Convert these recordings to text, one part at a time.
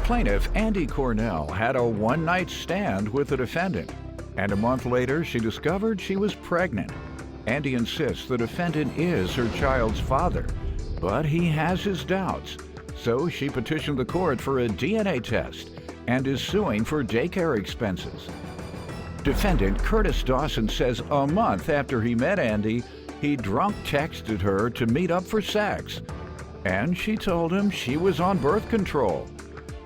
Plaintiff Andy Cornell had a one-night stand with the defendant, and a month later she discovered she was pregnant. Andy insists the defendant is her child's father, but he has his doubts, so she petitioned the court for a DNA test and is suing for daycare expenses. Defendant Curtis Dawson says a month after he met Andy, he drunk texted her to meet up for sex, and she told him she was on birth control.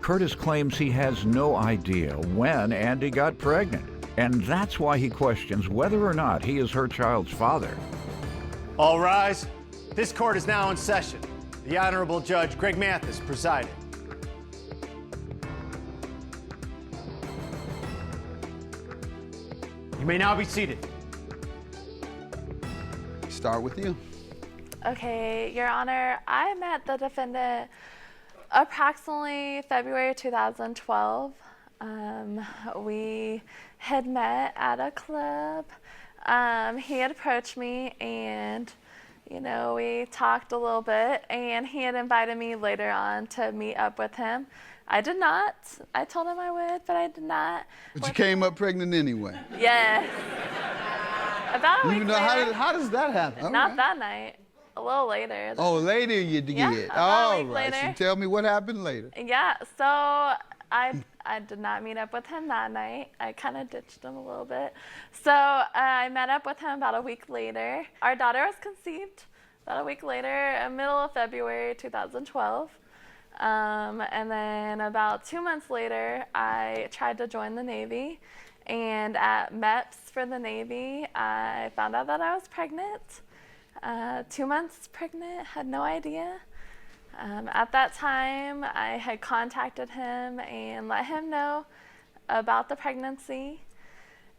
Curtis claims he has no idea when Andy got pregnant, and that's why he questions whether or not he is her child's father. All rise. This court is now in session. The Honorable Judge Greg Mathis presiding. You may now be seated. Start with you. Okay, Your Honor, I met the defendant approximately February 2012. We had met at a club. He had approached me and, we talked a little bit, and he had invited me later on to meet up with him. I did not. I told him I would, but I did not. But you came up pregnant anyway. Yes. About a week later. How does that happen? Not that night. A little later. Oh, later you did. Yeah, about a week right. later. So tell me what happened later. Yeah, so I did not meet up with him that night. I kind of ditched him a little bit. So I met up with him about a week later. Our daughter was conceived about a week later, middle of February 2012. And then about 2 months later, I tried to join the Navy. And at MEPS for the Navy, I found out that I was pregnant. 2 months pregnant, had no idea. At that time, I had contacted him and let him know about the pregnancy.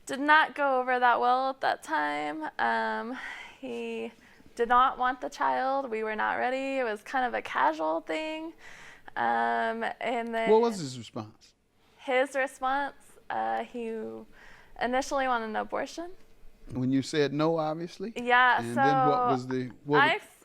Did not go over that well at that time. He did not want the child. We were not ready. It was kind of a casual thing. And then what was his response? His response, he initially wanted an abortion. When you said no, obviously? Yeah, and so then what was the...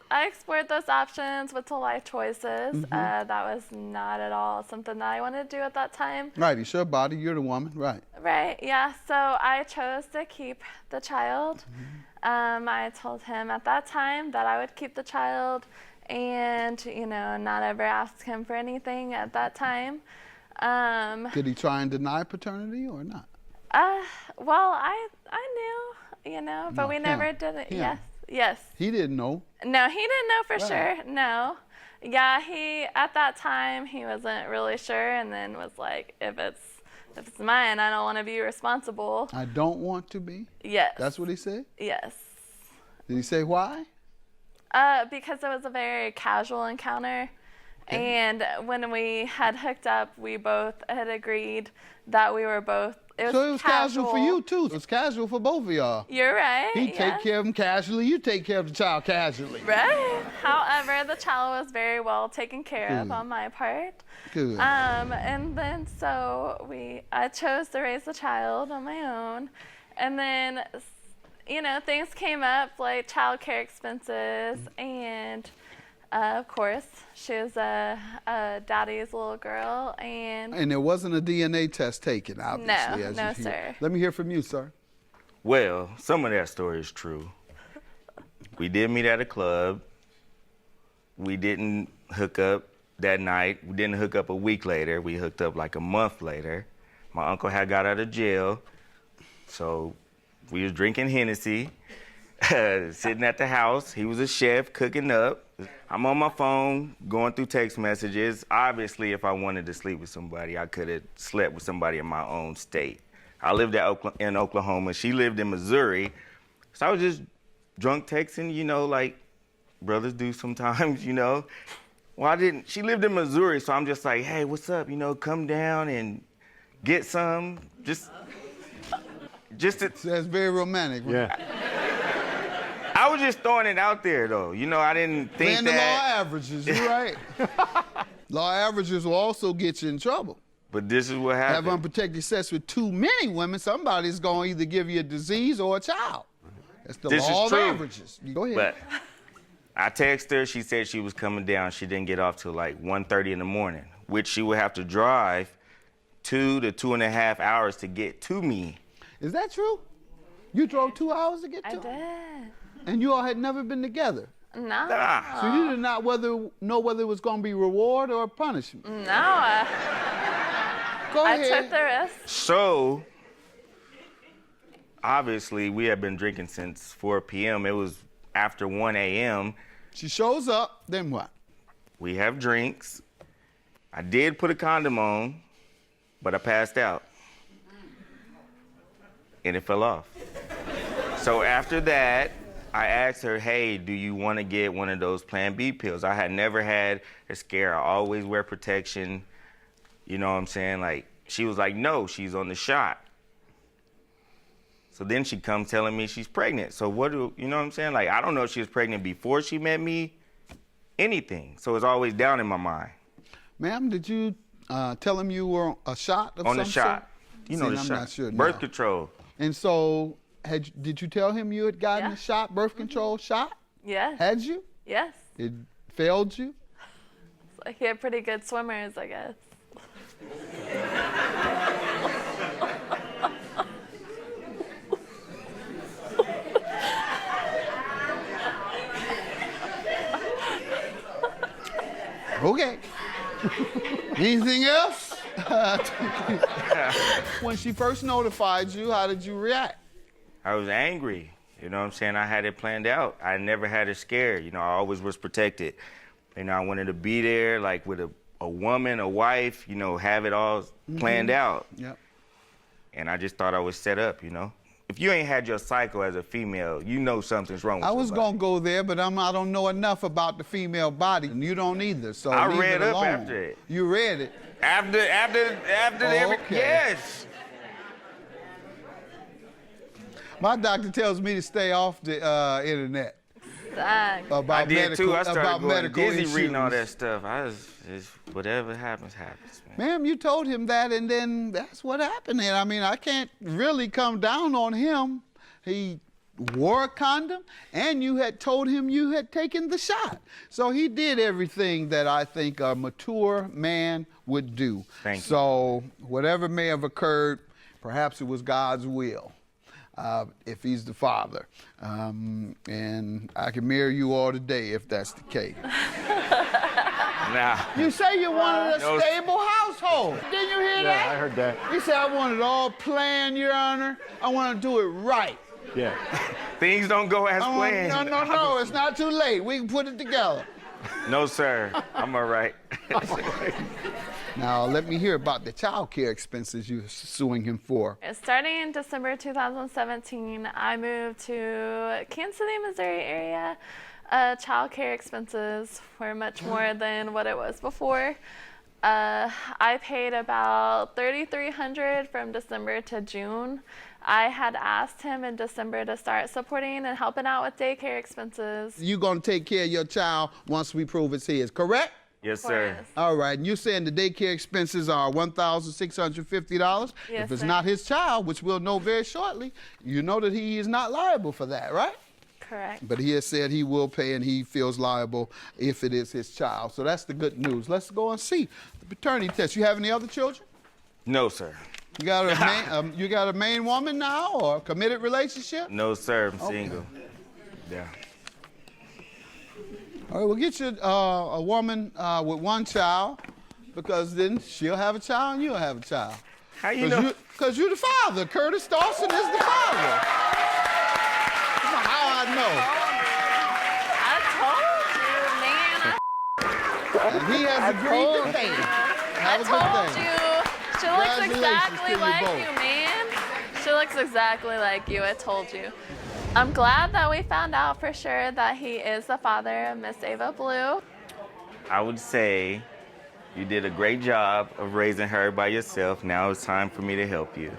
I explored those options with the life choices. That was not at all something that I wanted to do at that time. Right, it's your body, you're the woman, right. Right, yeah, so I chose to keep the child. I told him at that time that I would keep the child and, not ever ask him for anything at that time. Did he try and deny paternity or not? Well, I knew, but No, we never did it. him. Yes. He didn't know. No, he didn't know for Right. sure. No. Yeah, at that time, he wasn't really sure, and then was like, if it's mine, I don't want to be responsible. I don't want to be? Yes. That's what he said? Yes. Did he say why? Because it was a very casual encounter. Okay. And when we had hooked up, we both had agreed that we were both, it was casual for you too. It was casual for both of y'all. You're right. He take care of him casually, you take care of the child casually. Right. However, the child was very well taken care of on my part. Good. And then so I chose to raise the child on my own. And then, things came up like child care expenses, and of course, she was a daddy's little girl, and there wasn't a DNA test taken, obviously. No, sir. Let me hear from you, sir. Well, some of that story is true. We did meet at a club. We didn't hook up that night. We didn't hook up a week later. We hooked up like a month later. My uncle had got out of jail, so we was drinking Hennessy, sitting at the house. He was a chef cooking up. I'm on my phone, going through text messages. Obviously, if I wanted to sleep with somebody, I could have slept with somebody in my own state. I lived in Oklahoma. She lived in Missouri. So I was just drunk texting, like brothers do sometimes, Well, she lived in Missouri, so I'm just like, hey, what's up? Come down and get some. Just to... That's very romantic. Right? Yeah. I was just throwing it out there, though. I didn't think Playing the law averages, you're right. Law averages will also get you in trouble. But this is what happened. Have unprotected sex with too many women, somebody's going to either give you a disease or a child. That's the law of averages. Go ahead. But I texted her. She said she was coming down. She didn't get off till like 1:30 in the morning. which she would have to drive 2 to 2.5 hours to get to me. Is that true? You drove 2 hours to get to I him? did. And you all had never been together? No. Nah. So you did not know whether it was going to be reward or punishment? No. Go I ahead. took the risk. So, obviously, we had been drinking since 4 p.m. It was after 1 a.m. She shows up, then what? We have drinks. I did put a condom on, but I passed out. And it fell off. So after that, I asked her, hey, do you want to get one of those Plan B pills? I had never had a scare. I always wear protection. You know what I'm saying? Like, she was like, no, she's on the shot. So then she comes telling me she's pregnant. So you know what I'm saying? Like, I don't know if she was pregnant before she met me, anything. So it's always down in my mind. Ma'am, did you tell him you were a shot of On some the shot. sort? You know the I'm shot. not sure Birth now. control. And so, did you tell him you had gotten Yeah. a shot, birth control shot? Yes. Had you? Yes. It failed you? So he had pretty good swimmers, I guess. Okay. Anything else? When she first notified you, how did you react? I was angry. You know what I'm saying? I had it planned out. I never had a scare. You know, I always was protected. You know, I wanted to be there, like with a woman, a wife, you know, have it all planned out. Yep. And I just thought I was set up, you know? If you ain't had your cycle as a female, you know something's wrong with I was somebody. gonna go there, but I don't know enough about the female body, and you don't either. So I leave read it up alone. after it. You read it. After every, okay. yes. My doctor tells me to stay off the internet Dang. about I did medical, too. I started about going medical dizzy issues. reading all that stuff. It's whatever happens, happens, man. Ma'am, you told him that, and then that's what happened. And I mean, I can't really come down on him. He wore a condom, and you had told him you had taken the shot. So he did everything that I think a mature man would do. Thank you. So whatever may have occurred, perhaps it was God's will. If he's the father. And I can marry you all today if that's the case. Nah. You say you wanted a No. stable household. Didn't you hear that? Yeah, I heard that. He said, I want it all planned, Your Honor. I want to do it right. Yeah. Things don't go as I want, planned. no, it's not too late. We can put it together. No, sir. I'm all right. Now, let me hear about the child care expenses you're suing him for. Starting in December 2017, I moved to Kansas City, Missouri area. Child care expenses were much more than what it was before. I paid about $3,300 from December to June. I had asked him in December to start supporting and helping out with daycare expenses. You're going to take care of your child once we prove it's his, correct? Yes, sir. Yes. All right, and you're saying the daycare expenses are $1,650? Yes, If it's sir. not his child, which we'll know very shortly, you know that he is not liable for that, right? Correct. But he has said he will pay and he feels liable if it is his child. So that's the good news. Let's go and see the paternity test. You have any other children? No, sir. You got a main woman now or a committed relationship? No, sir. I'm single. Yeah. All right, we'll get you a woman with one child because then she'll have a child and you'll have a child. How you know? Because you're the father. Curtis Dawson is the father. That's how I know. I told you, man. And he has agreed to pay. Have a I told good day. you. She looks Congratulations exactly to you like both. you, man. She looks exactly like you. I told you. I'm glad that we found out for sure that he is the father of Miss Ava Blue. I would say you did a great job of raising her by yourself. Now it's time for me to help you.